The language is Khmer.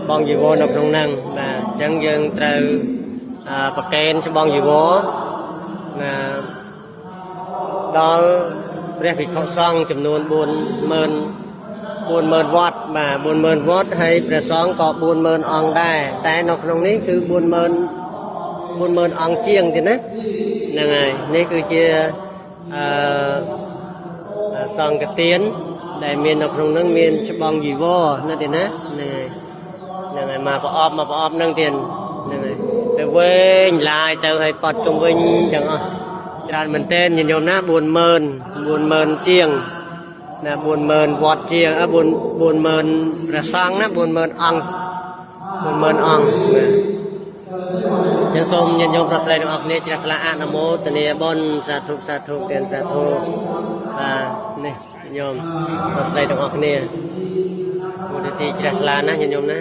បងជីវរនៅក្នុងហ្នឹងបាទអញ្ចឹងយើងត្រូវប្រកេនច្បងជីវរណាដល់ព្រះភិក្ខុសង្ឃចំនួន40000វត្តបាទ40000វត្តហើយព្រះសង្ឃក៏40000អង្គដែរតែនៅក្នុងនេះគឺ40000អង្គជាងទៀតណាហ្នឹងហើយនេះគឺជាសង្ឃទានដែលមាននៅក្នុងហ្នឹងមានច្បងជីវរណាទៀតណាហ្នឹងហើយមកប្រអប់ហ្នឹងទៀតហ្នឹងហើយទៅវិញឡាយទៅឲ្យប៉ត់ជុំវិញទាំងអស់ច្រើនមែនទែនញាតិញោមណា40000ជាងណា40000វត្តជាង40000ព្រះសង្ឃណា40000អង្គ40000អង្គចឹងសូមញាតិញោមប្រស្រ័យទាំងអស់គ្នាជ្រះថ្លាអនុមោទនាបុណ្យសាធុទានសាធុបាទនេះញោមប្រស្រ័យទាំងអស់គ្នាមុនទីជ្រះថ្លាណាញាតិញោមណា